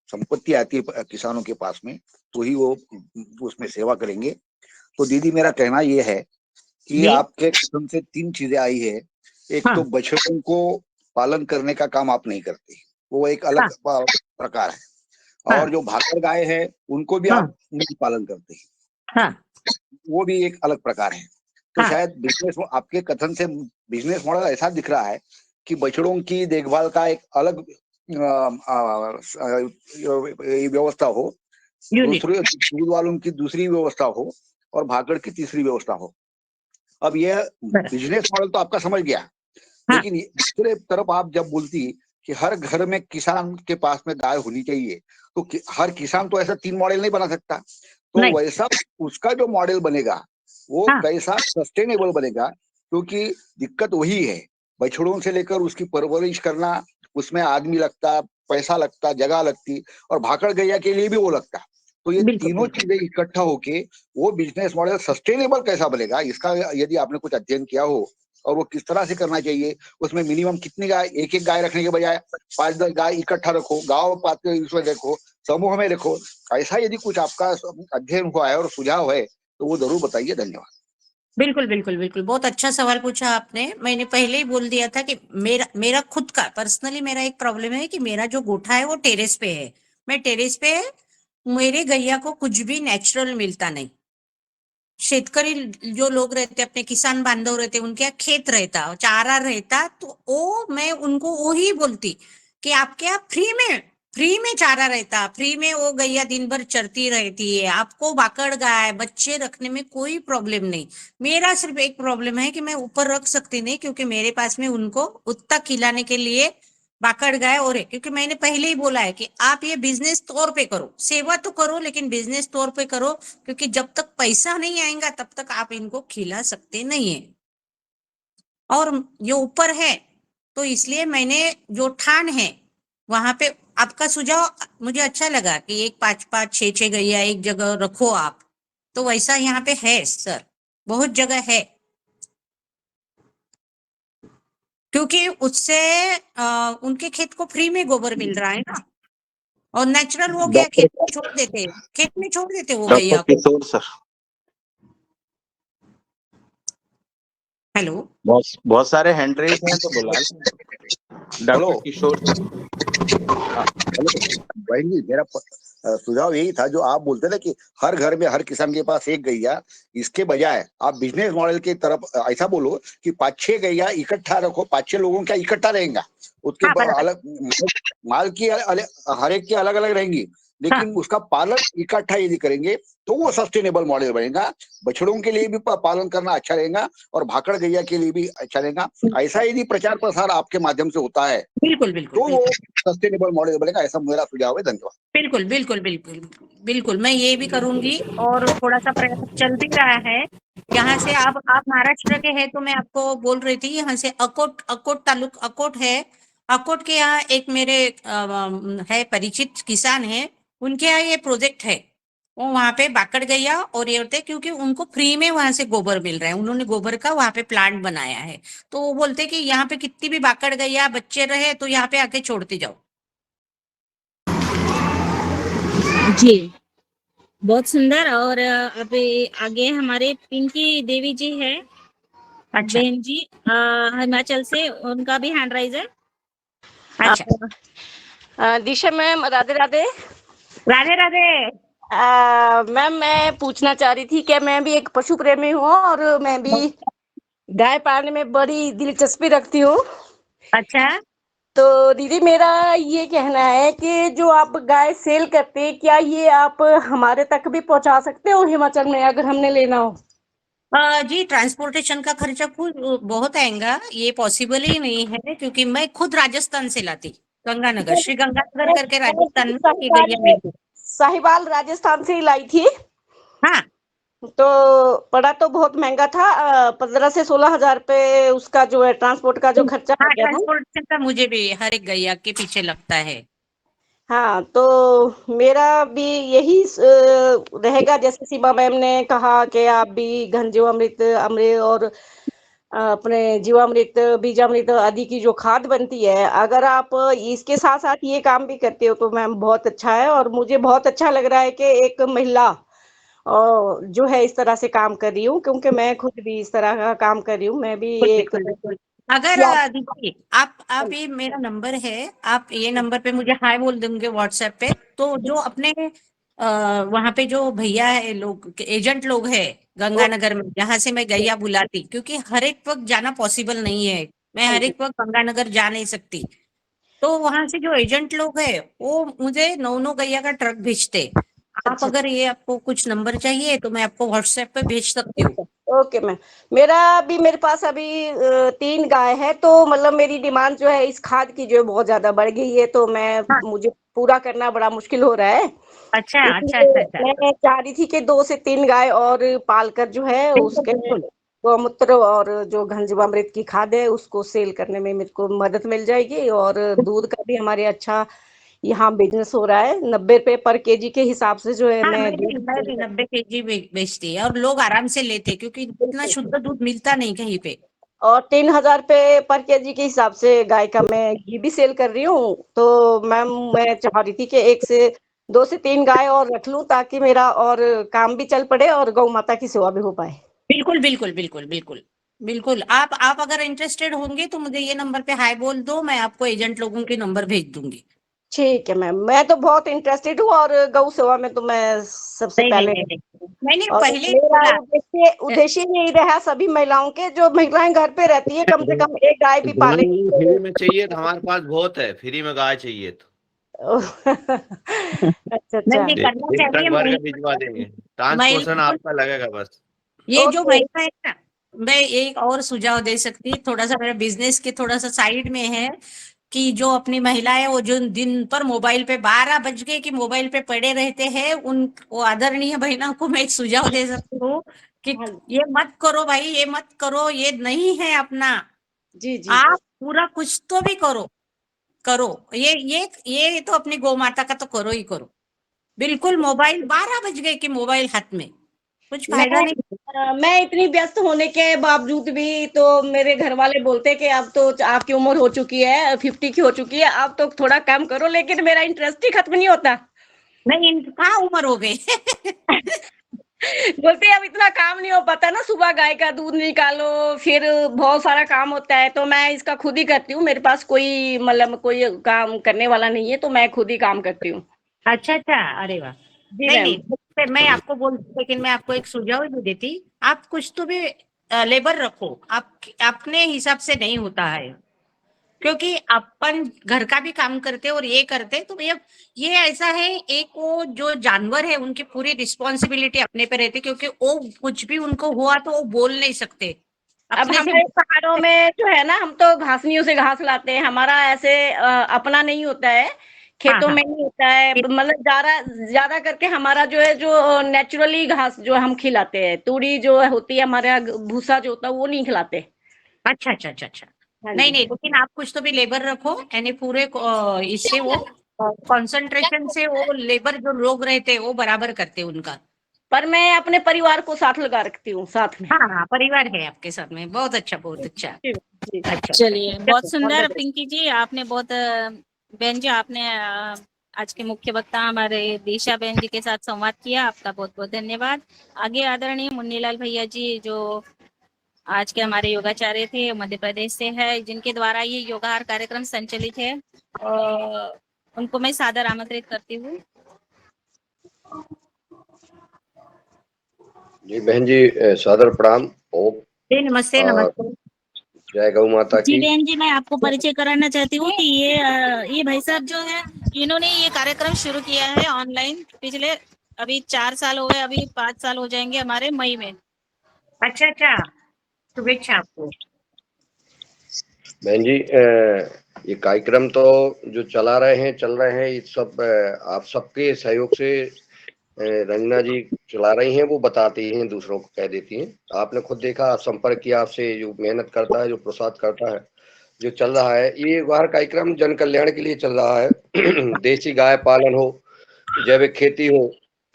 संपत्ति आती है किसानों के पास में, तो ही वो उसमें सेवा करेंगे। तो दीदी, मेरा कहना ये है कि जी, आपके कसम से 3 चीजें आई है। एक तो हाँ बछड़ों को पालन करने का काम आप नहीं करते, वो एक अलग हाँ प्रकार है। हाँ और जो भाकर गाय है, उनको भी हाँ आप नहीं पालन करते, हाँ वो भी एक अलग प्रकार है। तो हाँ, शायद बिजनेस, आपके कथन से बिजनेस मॉडल ऐसा दिख रहा है कि बछड़ों की देखभाल का एक अलग व्यवस्था हो, यूनिट, दूसरे दूध वालों की दूसरी व्यवस्था हो, और भाकड़ की तीसरी व्यवस्था हो। अब ये बराबर। बिजनेस मॉडल तो आपका समझ गया, हाँ। लेकिन दूसरे तरफ आप जब बोलती कि हर घर में किसान के पास में गाय होनी चाहिए, तो हर किसान तो ऐसा 3 मॉडल नहीं बना सकता, तो नहीं। वैसा उसका जो मॉडल बनेगा वो हाँ। कैसा सस्टेनेबल बनेगा, क्योंकि दिक्कत वही है, बछड़ों से लेकर उसकी परवरिश करना, उसमें आदमी लगता, पैसा लगता, जगह लगती, और भाकड़ गैया के लिए भी वो लगता। तो ये बिल्कुल तीनों बिल्कुल। चीजें इकट्ठा होके वो बिजनेस मॉडल सस्टेनेबल कैसा बनेगा, इसका यदि आपने कुछ अध्ययन किया हो और वो किस तरह से करना चाहिए, उसमें मिनिमम कितनी गाय, एक एक गाय रखने के बजाय 5-10 गाय इकट्ठा रखो, गांव पात इसमें देखो, समूह में रखो, ऐसा यदि कुछ आपका अध्ययन हुआ है और सुझाव है तो वो जरूर बताइए। धन्यवाद। बिल्कुल बिल्कुल बिल्कुल, बहुत अच्छा सवाल पूछा आपने। मैंने पहले ही बोल दिया था कि मेरा मेरा खुद का पर्सनली मेरा एक प्रॉब्लम है कि मेरा जो गोठा है वो टेरेस पे है। मैं टेरेस पे, मेरे गैया को कुछ भी नेचुरल मिलता नहीं। शेतकरी जो लोग रहते, अपने किसान बांधव रहते, उनके यहाँ खेत रहता, चारा रहता, तो वो मैं उनको वो ही बोलती कि आपके यहाँ फ्री में चारा रहता, फ्री में वो गैया दिन भर चरती रहती है, आपको बाकड़ गाय बच्चे रखने में कोई प्रॉब्लम नहीं। मेरा सिर्फ एक प्रॉब्लम है कि मैं ऊपर रख सकती नहीं, क्योंकि मेरे पास में उनको उतना खिलाने के लिए बाकड़ गाय और है। क्योंकि मैंने पहले ही बोला है कि आप ये बिजनेस तौर पे करो, सेवा तो करो लेकिन बिजनेस तौर पे करो, क्योंकि जब तक पैसा नहीं आएगा तब तक आप इनको खिला सकते नहीं है। और ये ऊपर है तो इसलिए मैंने जो ठान है वहां पे, आपका सुझाव मुझे अच्छा लगा कि एक 5-5 6-6 गैया एक जगह रखो आप, तो वैसा यहाँ पे है सर, बहुत जगह है। क्योंकि उससे उनके खेत को फ्री में गोबर मिल रहा है ना, और नेचुरल हो गया, डॉक्टर खेत में छोड़ देते वो डॉक्टर गैया को। Kishore sir, hello. बहुत सारे हैंड रेज हैं तो बुला लें। Doctor hello. Kishore sir. Hello भाई जी, मेरा सुझाव यही था जो आप बोलते थे कि हर घर में हर किसान के पास एक गैया, इसके बजाय आप बिजनेस मॉडल की तरफ ऐसा बोलो कि 5-6 गैया इकट्ठा रखो, 5-6 लोगों का इकट्ठा रहेगा, उसके हाँ बराबर। अलग माल की हर एक की अलग अलग रहेंगी, लेकिन उसका पालन इकट्ठा यदि करेंगे तो वो सस्टेनेबल मॉडल बनेगा, बछड़ों के लिए भी पालन करना अच्छा रहेगा और भाकड़ गैया के लिए भी अच्छा रहेगा। ऐसा यदि प्रचार प्रसार आपके माध्यम से होता है बिल्कुल बिल्कुल तो वो बिल्कुल सस्टेनेबल मॉडल बनेगा, ऐसा मेरा सुझाव है। धन्यवाद। बिल्कुल बिल्कुल बिल्कुल बिल्कुल, मैं ये भी करूंगी। और थोड़ा सा प्रयास चल भी रहा है। यहाँ से आप महाराष्ट्र के हैं तो मैं आपको बोल रही थी, यहाँ से अकोट तालुक अकोट है, अकोट के यहाँ एक मेरे है परिचित किसान है, उनके यहाँ ये प्रोजेक्ट है। वो वहां पे बाकड़ गैया और ये होते हैं, क्योंकि उनको फ्री में वहां से गोबर मिल रहा है, उन्होंने गोबर का वहां पे प्लांट बनाया है। तो वो बोलते कि यहाँ पे कितनी भी बाकड़ गैया बच्चे रहे तो यहाँ पे आके छोड़ते जाओ। जी, बहुत सुंदर। और अभी आगे हमारे पिंकी देवी जी है, अच्छा बहन जी, हिमाचल से, उनका भी हैंड राइज है। अच्छा। दिशा मैम, राधे राधे। राधे राधे। मैम, मैं पूछना चाह रही थी कि मैं भी एक पशु प्रेमी हूँ और मैं भी गाय पालने में बड़ी दिलचस्पी रखती हूँ। अच्छा। तो दीदी, मेरा ये कहना है कि जो आप गाय सेल करते हैं, क्या ये आप हमारे तक भी पहुंचा सकते हो हिमाचल में, अगर हमने लेना हो? जी, ट्रांसपोर्टेशन का खर्चा बहुत आएगा, ये पॉसिबल ही नहीं है, क्योंकि मैं खुद राजस्थान से लाती, गंगानगर, श्री गंगानगर करके राजस्थान में ये गैया मिलती। साहिवाल राजस्थान से ही लाई थी। हाँ तो पड़ा तो बहुत महंगा था, 15 से 16 हजार रुपए उसका जो है ट्रांसपोर्ट का जो खर्चा हाँ, हो गया था। ट्रांसपोर्टेशन का मुझे भी हर एक गैया के पीछे लगता है। हाँ, तो मेरा भी यही रहेगा, जैसे सीमा मैम ने कहा कि आप भी घन जीवामृत, अमृत और अपने जीवामृत, बीजामृत आदि की जो खाद बनती है, अगर आप इसके साथ साथ ये काम भी करते हो तो मैम बहुत अच्छा है। और मुझे बहुत अच्छा लग रहा है कि एक महिला जो है इस तरह से काम कर रही हूँ, क्योंकि मैं खुद भी इस तरह का काम कर रही हूँ। मैं भी बिल्कुल एक बिल्कुल बिल्कुल। अगर दीदी आप ये मेरा नंबर है, आप ये नंबर पे मुझे हाय बोल देंगे व्हाट्सएप पे, तो जो अपने वहां पे जो भैया है, लोग एजेंट लोग है गंगानगर में, जहाँ से मैं गैया बुलाती, क्योंकि हर एक वक्त जाना पॉसिबल नहीं है, मैं हर एक वक्त गंगानगर जा नहीं सकती। तो वहां से जो एजेंट लोग है वो मुझे 9-9 गैया का ट्रक भेजते। आप अच्छा, अगर ये आपको कुछ नंबर चाहिए तो मैं आपको व्हाट्सएप पे भेज सकती हूँ। Okay ma'am. मेरे पास अभी 3 गाय है, तो मतलब मेरी डिमांड जो है इस खाद की जो है बहुत ज़्यादा बढ़ गई है, तो हाँ, मुझे पूरा करना बड़ा मुश्किल हो रहा है। अच्छा अच्छा इसलिए अच्छा अच्छा। मैं चाह रही थी कि 2 से 3 गाय और पालकर जो है बिल्कुल उसके बिल्कुल। गौमूत्र और जो घनजीवामृत की खाद है उसको सेल करने में मेरे को मदद मिल जाएगी, और दूध का भी हमारे अच्छा यहाँ बिज़नेस हो रहा है। 90 रुपए पर केजी के हिसाब से जो है हाँ, मैं मैं दूध भी सेल कर 90 kg बेचती है और लोग आराम से लेते हैं, क्योंकि इतना बिल्कुल। शुद्ध दूध मिलता नहीं कहीं पे। और 3000 रुपए पर केजी के हिसाब से गाय का मैं घी भी सेल कर रही हूँ। तो मैम मैं चाह रही थी कि 1 से 2 से 3 गाय और रख लूँ, ताकि मेरा और काम भी चल पड़े और गौ माता की सेवा भी हो पाए। बिल्कुल बिल्कुल बिल्कुल बिल्कुल बिल्कुल। आप अगर इंटरेस्टेड होंगे तो मुझे ये नंबर पे हाय बोल दो, मैं आपको एजेंट लोगों के नंबर भेज दूंगी। ठीक है मैम, मैं तो बहुत इंटरेस्टेड हूँ, और गौ सेवा में तो मैं सबसे नहीं नहीं पहले नहीं नहीं, मैंने और पहले ही मेरा बोला। उद्देश्य यही रहा सभी महिलाओं के, जो महिलाएं घर पे रहती है कम से कम एक गाय भी गाय पालेगी अगर फ्री तो में चाहिए तो हमारे पास बहुत है, फ्री में गाय चाहिए तो अच्छा नहीं अच्छा। नहीं, करना एक ट्रक चाहिए भर के भिजवा देंगे, महिला। ट्रांसपोर्टेशन आपका लगेगा बस। ये जो ओके। महिला है ना, मैं एक और सुझाव दे सकती, थोड़ा सा मेरा बिजनेस के थोड़ा सा साइड में है, कि जो अपनी महिलाएं वो जो दिन पर मोबाइल पे 12 बज गए कि मोबाइल पे पड़े रहते हैं, उन वो आदरणीय बहनों को मैं एक सुझाव दे सकती हूँ कि हाँ ये मत करो भाई, ये मत करो, ये नहीं है अपना। जी जी। आप पूरा कुछ तो भी करो, करो। ये तो अपनी गौ माता का तो करो ही करो। बिल्कुल मोबाइल 12 बज गए कि मोबाइल हाथ में, कुछ फायदा नहीं। मैं इतनी व्यस्त होने के बावजूद भी तो मेरे घर वाले बोलते हैं कि अब तो आपकी उम्र हो चुकी है, 50 की हो चुकी है, अब तो थोड़ा कम करो, लेकिन मेरा इंटरेस्ट ही खत्म नहीं होता। नहीं, कहाँ उम्र हो गई। बोलते हैं अब इतना काम नहीं हो पाता ना, सुबह गाय का दूध निकालो, फिर बहुत सारा काम होता है, तो मैं इसका खुद ही करती हूँ। मेरे पास कोई मतलब कोई काम करने वाला नहीं है, तो मैं खुद ही काम करती हूँ। अच्छा अच्छा, अरे वाह। जी नहीं मैम। नहीं, मैं आपको बोलती, लेकिन मैं आपको एक सुझाव भी देती, आप कुछ तो भी लेबर रखो। आप अपने हिसाब से नहीं होता है, क्योंकि अपन घर का भी काम करते और ये करते, तो भैया ये ऐसा है, एक वो जो जानवर है उनकी पूरी रिस्पॉन्सिबिलिटी अपने पे रहती, क्योंकि वो कुछ भी उनको हुआ तो वो बोल नहीं सकते अब अपने से। हमारे पहाड़ों में जो है ना, हम तो घासनियों से घास लाते हैं, हमारा ऐसे अपना नहीं होता है, हाँ खेतों हाँ। में नहीं होता है, मतलब ज्यादा ज्यादा करके हमारा जो है जो नेचुरली घास जो हम खिलाते हैं, तूड़ी जो होती है हमारे यहाँ भूसा जो होता है वो नहीं खिलाते। अच्छा अच्छा अच्छा अच्छा। हाँ नहीं जी। नहीं, लेकिन आप कुछ तो भी लेबर रखो, यानी पूरे इससे वो कंसंट्रेशन से वो लेबर जो लोग रहते हैं वो बराबर करते हैं उनका। पर मैं अपने परिवार को साथ लगा रखती हूँ साथ में। हाँ हाँ, परिवार है आपके साथ में, बहुत अच्छा बहुत अच्छा। जी जी। अच्छा अच्छा, चलिए, बहुत चलो, all सुंदर the best। पिंकी जी, आपने बहुत बहन जी, आपने आज के मुख्य वक्ता हमारे दिशा बहन जी के साथ संवाद किया, आपका बहुत बहुत धन्यवाद। आगे आदरणीय मुन्नीलाल भैया जी, जो आज के हमारे योगाचार्य थे, मध्य प्रदेश से है, जिनके द्वारा ये योगाहार कार्यक्रम संचालित है, और उनको मैं सादर आमंत्रित करती हूँ। जी बहन जी, सादर प्रणाम। ओम। जी नमस्ते नमस्ते। जय गौ माता जी की। बहन जी, मैं आपको परिचय कराना चाहती हूँ कि ये भाई साहब जो है, इन्होंने ये कार्यक्रम शुरू किया है ऑनलाइन, पिछले अभी 4 साल हो गए, अभी 5 साल हो जाएंगे हमारे मई में। अच्छा अच्छा, शुभेच्छा आपको। बहन जी, ये कार्यक्रम तो जो चल रहे हैं, ये सब आप सबके सहयोग से रंजना जी चला रही हैं, वो बताती हैं, दूसरों को कह देती हैं। आपने खुद देखा, संपर्क किया आपसे, जो मेहनत करता है, जो प्रसाद करता है, जो चल रहा है, ये बाहर कार्यक्रम जन कल्याण के लिए चल रहा है। देसी गाय पालन हो, जैविक खेती हो,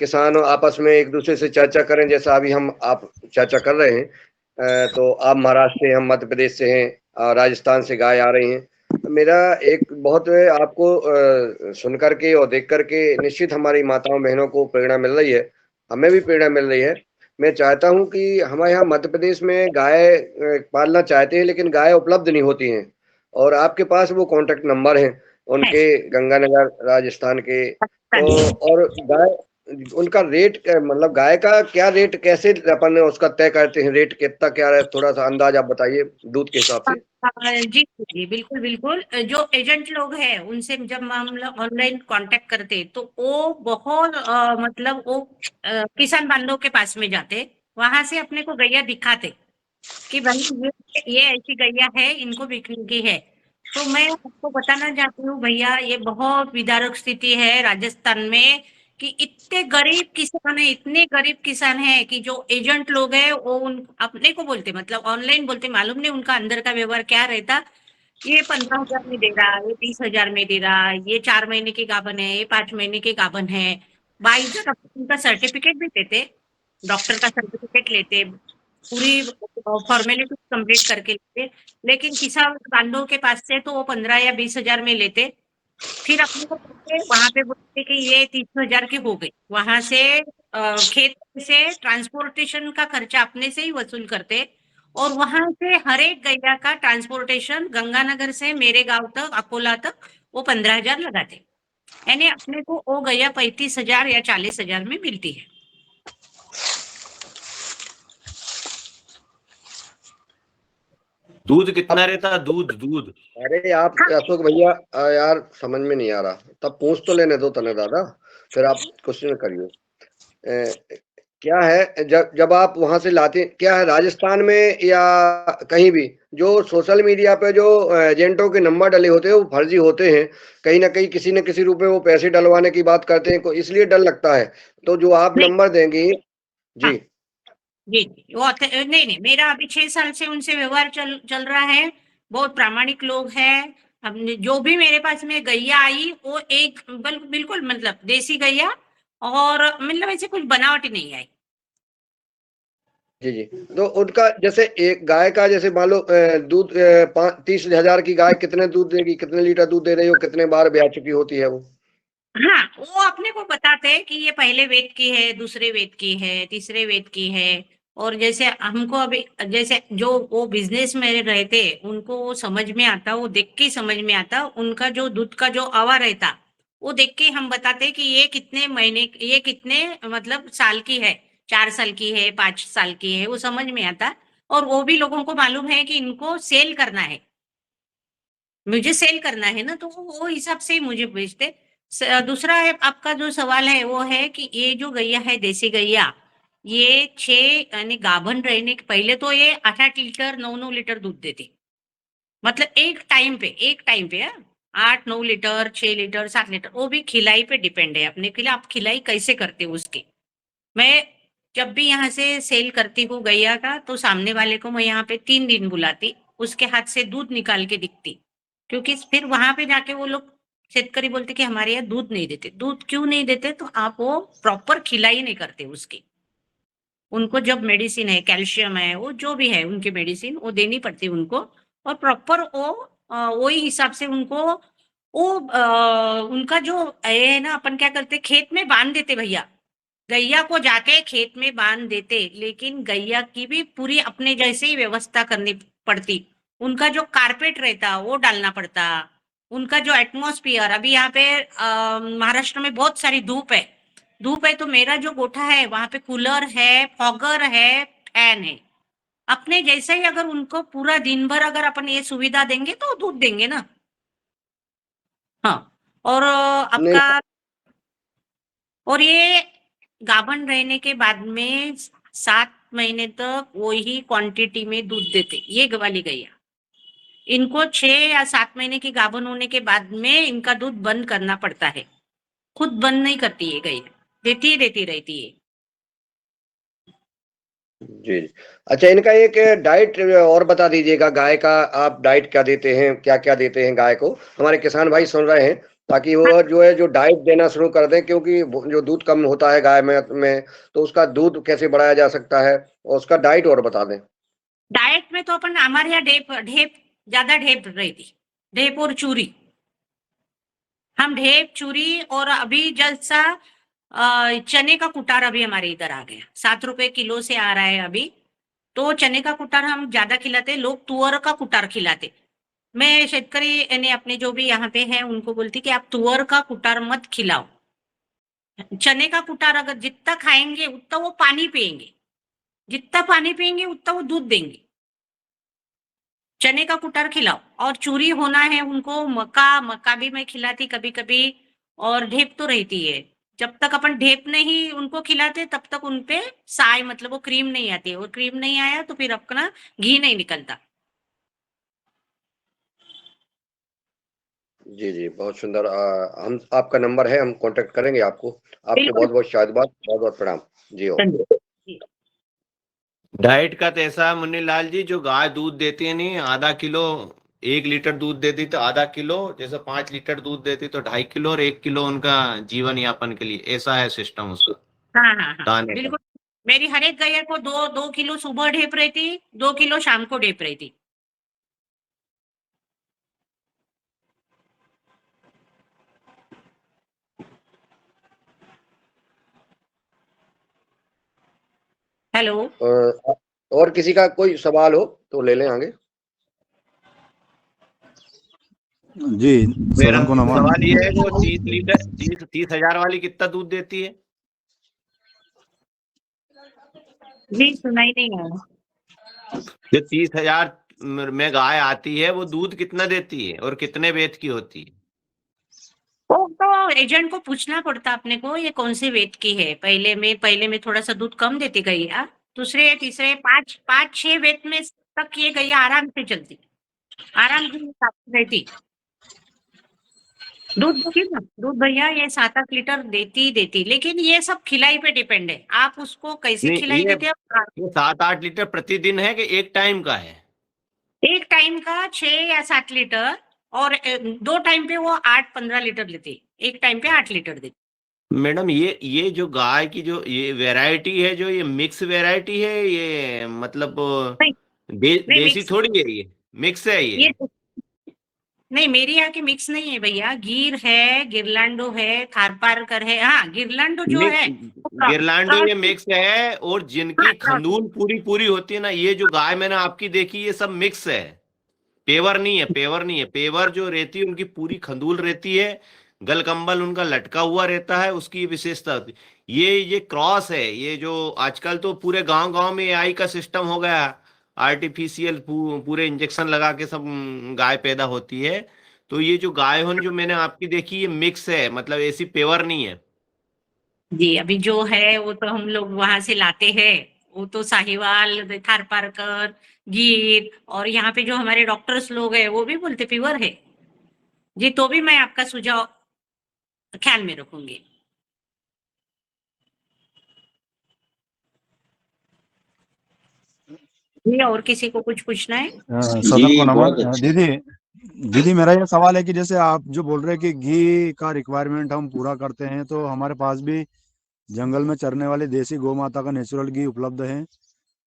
किसान आपस में एक दूसरे से चर्चा करें, जैसा अभी आप चर्चा कर रहे हैं। तो आप महाराष्ट्र से, हम मध्य प्रदेश से हैं, राजस्थान से गाय आ रही हैं। मेरा एक बहुत आपको सुन करके और देख करके निश्चित हमारी माताओं बहनों को प्रेरणा मिल रही है, हमें भी प्रेरणा मिल रही है। मैं चाहता हूं कि हमारे यहाँ मध्य प्रदेश में गाय पालना चाहते हैं, लेकिन गाय उपलब्ध नहीं होती हैं, और आपके पास वो कॉन्टेक्ट नंबर हैं है, उनके, गंगानगर राजस्थान के। तो और गाय, उनका रेट मतलब गाय का क्या रेट, कैसे अपन उसका तय करते हैं, रेट कितना क्या है, थोड़ा सा अंदाज आप बताइए दूध के हिसाब से। जी जी बिल्कुल बिल्कुल। जो एजेंट लोग हैं उनसे जब हम लोग ऑनलाइन कांटेक्ट करते तो वो बहुत मतलब वो किसान बांधव के पास में जाते, वहां से अपने को गैया दिखाते कि भाई ये ऐसी गैया है, इनको बिकने की है। तो मैं आपको बताना चाहती हूँ भैया, ये बहुत विदारक स्थिति है राजस्थान में कि इतने गरीब किसान है, इतने गरीब किसान है कि जो एजेंट लोग है वो उन अपने को बोलते, मतलब ऑनलाइन बोलते, मालूम नहीं उनका अंदर का व्यवहार क्या रहता। ये 15,000 में दे रहा, ये 30,000 में दे रहा, ये 4 महीने की गाभन है, ये 5 महीने की गाभन है। बाइजर उनका सर्टिफिकेट भी देते, डॉक्टर का सर्टिफिकेट लेते, पूरी फॉर्मेलिटी कंप्लीट करके लेते। लेकिन किसान बांधव के पास से तो वो 15 या 20,000 में लेते। फिर अपने को वहां पे बोलते कि ये 30,000 की हो गई। वहां से खेत से ट्रांसपोर्टेशन का खर्चा अपने से ही वसूल करते, और वहां से हर एक गैया का ट्रांसपोर्टेशन गंगानगर से मेरे गांव तक, अकोला तक, वो 15,000 लगाते। यानी अपने को वो गैया 35,000 या 40,000 में मिलती है। दूध कितना रहता है? दूध अरे आप अशोक भैया यार समझ में नहीं आ रहा, तब पूछ तो लेने दो तने दादा, फिर आप क्वेश्चन करिए। क्या है जब आप वहां से लाते, क्या है राजस्थान में या कहीं भी जो सोशल मीडिया पे जो एजेंटों के नंबर डले होते हैं वो फर्जी होते हैं, कहीं ना कहीं किसी न किसी रूप में वो पैसे डलवाने की बात करते हैं, इसलिए डर लगता है। तो जो आप नंबर देंगी जी। जी वो नहीं, मेरा अभी 6 साल से उनसे व्यवहार चल रहा है। बहुत प्रामाणिक लोग हैं। हमने जो भी मेरे पास में गैया आई वो एक बिल्कुल मतलब देसी गैया, और मतलब ऐसे कुछ बनावटी नहीं आई। जी जी। तो उनका जैसे एक गाय का जैसे मान लो दूध 30,000 की गाय कितने दूध देगी, कितने लीटर दूध दे रही हो, कितने बार ब्याह चुकी होती है वो? हाँ, वो अपने को बताते हैं कि ये पहले वेद की है, दूसरे वेद की है, तीसरे वेद की है। और जैसे हमको अभी जैसे जो वो बिजनेस में रहते, उनको वो समझ में आता, वो देख के समझ में आता, उनका जो दूध का जो आवा रहता, वो देख के हम बताते कि ये कितने महीने, ये कितने मतलब साल की है, 4 साल की है, 5 साल की है, वो समझ में आता। और वो भी लोगों को मालूम है कि इनको सेल करना है, मुझे सेल करना है ना, तो वो हिसाब से ही मुझे भेजते। दूसरा है आपका जो सवाल है, वो है कि ये जो गैया है देसी गैया, ये 6 यानी गाभन रहने के पहले तो ये 8-8 लीटर 9-9 लीटर दूध देती, मतलब एक टाइम पे 8-9 लीटर, 6 लीटर, 7 लीटर, वो भी खिलाई पे डिपेंड है अपने के लिए, आप खिलाई कैसे करते हो उसकी। मैं जब भी यहाँ से सेल करती हूँ गैया का, तो सामने वाले को मैं यहाँ पे 3 दिन बुलाती, उसके हाथ से दूध निकाल के दिखती, क्योंकि फिर वहां पे जाके वो लोग शेतकरी बोलते कि हमारे यहाँ दूध नहीं देते। दूध क्यों नहीं देते? तो आप वो प्रॉपर खिलाई नहीं करते उसकी। उनको जब मेडिसिन है, कैल्शियम है, वो जो भी है उनकी मेडिसिन वो देनी पड़ती है उनको, और प्रॉपर वो वही हिसाब से उनको वो उनका जो है ना, अपन क्या करते, खेत में बांध देते भैया, गैया को जाके खेत में बांध देते। लेकिन गैया की भी पूरी अपने जैसे ही व्यवस्था करनी पड़ती, उनका जो कारपेट रहता वो डालना पड़ता, उनका जो एटमॉस्फियर, अभी यहाँ पे महाराष्ट्र में बहुत सारी धूप है, तो मेरा जो गोठा है वहां पे कूलर है, फॉगर है, फैन है। अपने जैसे ही अगर उनको पूरा दिन भर अगर अपन ये सुविधा देंगे तो दूध देंगे ना। हाँ, और नहीं आपका, और ये गाभन रहने के बाद में 7 महीने तक वही क्वांटिटी में दूध देते, ये वाली गैया। इनको 6 या 7 महीने की गाभन होने के बाद में इनका दूध बंद करना पड़ता है, खुद बंद नहीं करती है गैया, देती रहती है। जी जी। अच्छा, इनका एक डाइट और बता दीजिएगा, गाय का आप डाइट क्या देते हैं, क्या क्या देते हैं गाय को, हमारे किसान भाई सुन रहे हैं, ताकि वो जो है जो डाइट देना शुरू कर दें, क्योंकि जो दूध कम होता है गाय में तो उसका दूध कैसे बढ़ाया जा सकता है, और उसका डाइट और बता दें। डाइट में तो अपन हमारे यहाँ ढेप ज्यादा ढेप रहती, ढेप और चूरी। हम ढेप, चूरी, और अभी जैसा चने का कुटार अभी हमारे इधर आ गया, 7 रुपए किलो से आ रहा है अभी। तो चने का कुटार हम ज्यादा खिलाते, लोग तुअर का कुटार खिलाते। मैं शेतकरी यानी अपने जो भी यहाँ पे हैं उनको बोलती कि आप तुअर का कुटार मत खिलाओ। चने का कुटार अगर जितना खाएंगे उतना वो पानी पिएंगे, जितना पानी पिएंगे उतना वो दूध देंगे। चने का कुटार खिलाओ, और चूरी होना है उनको, मक्का भी मैं खिलाती कभी कभी, और ढेप तो रहती है। जब तक अपन ढेप नहीं उनको खिलाते तब तक उनपे साय मतलब वो क्रीम नहीं आती है, और क्रीम नहीं आया तो फिर अपना घी नहीं निकलता। जी जी, बहुत सुंदर। हम आपका नंबर है, हम कांटेक्ट करेंगे आपको। आपको बिल्कुल। बहुत बहुत शाबाश, बहुत बहुत प्रणाम। जी हो। जी। डाइट का तो ऐसा है मुन्नी लाल जी, जो गाय दूध देती है नहीं, आधा किलो 1 लीटर दूध देती तो आधा किलो, जैसे 5 लीटर दूध देती तो 2.5 किलो, और 1 किलो उनका जीवन यापन के लिए, ऐसा है सिस्टम उसका हाँ हाँ हाँ दाने का। बिल्कुल। मेरी हर एक गैया को 2 किलो सुबह ढेप रहती, 2 किलो शाम को ढेप रहती। हेलो। और किसी का कोई सवाल हो तो ले लें आगे। जी मेरा सदन को नमन। सवाल ये है, वो 30,000 वाली कितना दूध देती है? जी सुनाई नहीं आया। जो 30,000 में गाय आती है वो दूध कितना देती है और कितने वेट की होती है? वो तो एजेंट को पूछना पड़ता अपने को, ये कौन से वेट की है। पहले में थोड़ा सा दूध कम देती गैया, दूसरे तीसरे 5-6 वेट में तक ये गैया आराम से चलती, आराम से रहती। दूध देखिए ना, दूध भैया ये 7-8 लीटर देती ही देती, लेकिन ये सब खिलाई पे डिपेंड है, आप उसको कैसे नहीं, खिलाई देते हो। ये 7-8 लीटर प्रतिदिन है कि एक टाइम का है? एक टाइम का 6 या 7 लीटर, और 2 टाइम पे वो 8-15 लीटर लेती, एक टाइम पे 8 लीटर देती। मैडम, ये जो गाय की जो ये वैरायटी है, जो ये मिक्स वैरायटी है, ये मतलब नहीं नहीं देसी मिक्स, थोड़ी है, ये मिक्स है ये। ये नहीं, मेरी यहाँ की मिक्स नहीं है भैया। गिर है, गिरलांडो है, थारपारकर है। हाँ गिरलांडो जो है वो गिरलांडो ये क्रॉस। मिक्स है, और जिनकी हाँ क्रॉस। खंदूल पूरी पूरी होती है ना, ये जो गाय मैंने आपकी देखी, ये सब मिक्स है। पेवर नहीं है, पेवर नहीं है। पेवर जो रहती है उनकी पूरी खंदूल रहती है, गल कंबल उनका लटका हुआ रहता है, उसकी ये विशेषता होती है। ये क्रॉस है। ये जो आजकल तो पूरे गांव गांव में एआई का सिस्टम हो गया, आर्टिफिशियल पूरे इंजेक्शन लगा के सब गाय पैदा होती है। तो ये जो गाय होन जो मैंने आपकी देखी, ये मिक्स है, मतलब ऐसी पेवर नहीं है। जी अभी जो है वो तो हम लोग वहां से लाते हैं, वो तो साहिवाल, थारपारकर, गिर, और यहाँ पे जो हमारे डॉक्टर्स लोग हैं वो भी बोलते प्योर है। जी तो भी मैं आपका सुझाव ख्याल में रखूंगी। जी और किसी को कुछ पूछना है? सदन को नमन। दीदी दीदी मेरा ये सवाल है कि जैसे आप जो बोल रहे हैं कि घी का रिक्वायरमेंट हम पूरा करते हैं, तो हमारे पास भी जंगल में चरने वाली देसी गौ माता का नेचुरल घी उपलब्ध है।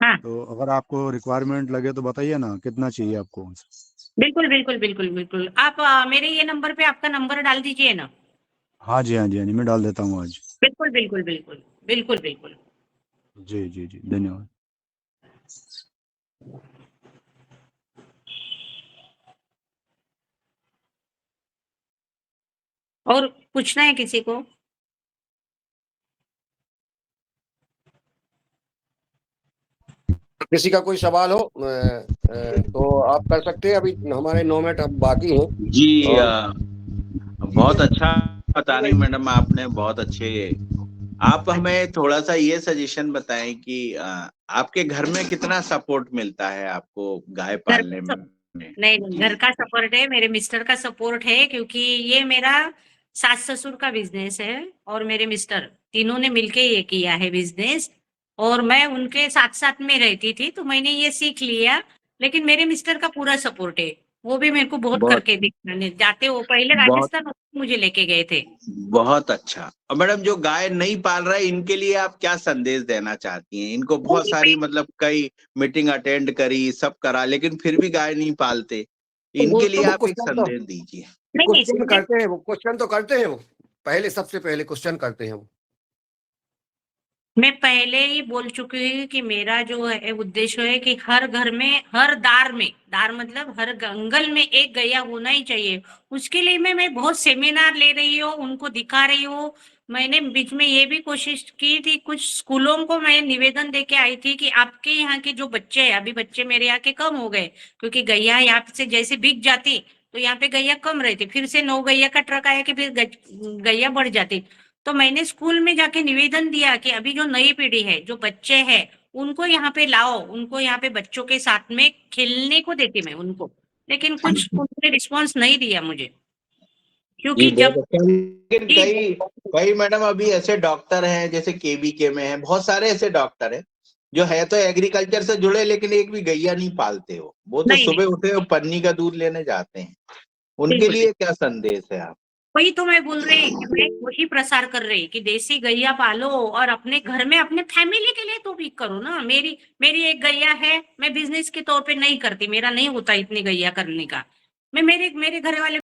हाँ तो अगर आपको रिक्वायरमेंट लगे तो बताइए ना, कितना चाहिए आपको। बिल्कुल बिल्कुल बिल्कुल बिल्कुल। आप मेरे ये नंबर पे आपका नंबर डाल दीजिए ना। हाँ जी, हाँ जी, हाँ जी, मैं डाल देता हूँ आज। बिल्कुल बिल्कुल बिल्कुल बिल्कुल बिल्कुल। जी जी जी, धन्यवाद। और पूछना है किसी को? किसी का कोई सवाल हो तो आप कर सकते हैं। अभी हमारे 9 मिनट अब बाकी हैं। जी और बहुत अच्छा बता रही मैडम, आपने बहुत अच्छे। आप हमें थोड़ा सा ये सजेशन बताएं कि आपके घर में कितना सपोर्ट मिलता है आपको गाय घर पालने का में? नहीं जी घर का सपोर्ट है, मेरे मिस्टर का सपोर्ट है, क्योंकि ये मेरा सास ससुर का बिजनेस है, और मेरे मिस्टर तीनों ने मिलके ये किया है बिजनेस, और मैं उनके साथ साथ में रहती थी तो मैंने ये सीख लिया। लेकिन मेरे मिस्टर का पूरा सपोर्ट है, वो भी मेरे को बहुत बहुत करके दिखाने जाते, वो पहले बहुत राजस्थान मुझे लेके गए थे। बहुत अच्छा। और मैडम जो गाय नहीं पाल रहा है, इनके लिए आप क्या संदेश देना चाहती हैं? इनको बहुत सारी मतलब कई मीटिंग अटेंड करी, सब करा, लेकिन फिर भी गाय नहीं पालते। वो इनके लिए तो आप एक संदेश दीजिए। नहीं नहीं क्वेश्चन करते हैं, वो क्वेश्चन तो करते हैं। वो पहले सबसे पहले क्वेश्चन करते हैं वो। मैं पहले ही बोल चुकी हूँ कि मेरा जो है उद्देश्य है कि हर घर में, हर दार में, दार मतलब हर जंगल में एक गैया होना ही चाहिए। उसके लिए मैं बहुत सेमिनार ले रही हूँ, उनको दिखा रही हूँ। मैंने बीच में ये भी कोशिश की थी, कुछ स्कूलों को मैं निवेदन दे के आई थी कि आपके यहाँ के जो बच्चे हैं, अभी बच्चे मेरे यहाँ के कम हो गए, क्योंकि गैया यहाँ से जैसे बिक जाती तो यहाँ पे गैया कम रहती, फिर से 9 गैया का ट्रक आया कि फिर गैया बढ़ जाती। तो मैंने स्कूल में जाके निवेदन दिया कि अभी जो नई पीढ़ी है, जो बच्चे हैं, उनको यहाँ पे लाओ, उनको यहाँ पे बच्चों के साथ में खेलने को देती मैं उनको, लेकिन कुछ उन्होंने रिस्पॉन्स नहीं दिया मुझे, क्योंकि जी जब बहुत अच्छा। लेकिन कई कई मैडम अभी ऐसे डॉक्टर हैं, जैसे केवीके में है, बहुत सारे ऐसे डॉक्टर हैं जो है तो एग्रीकल्चर से जुड़े लेकिन एक भी गैया नहीं पालते हो, वो तो नहीं, सुबह उठे और पन्नी का दूध लेने जाते हैं। उनके बिल्कुल। लिए क्या संदेश है आप? वही तो मैं बोल रही कि मैं वही प्रसार कर रही कि देसी गैया पालो और अपने घर में अपने फैमिली के लिए तो भी करो ना। मेरी एक गैया है, मैं बिजनेस के तौर पे नहीं करती, मेरा नहीं होता इतनी गैया करने का। मैं मेरे घर वाले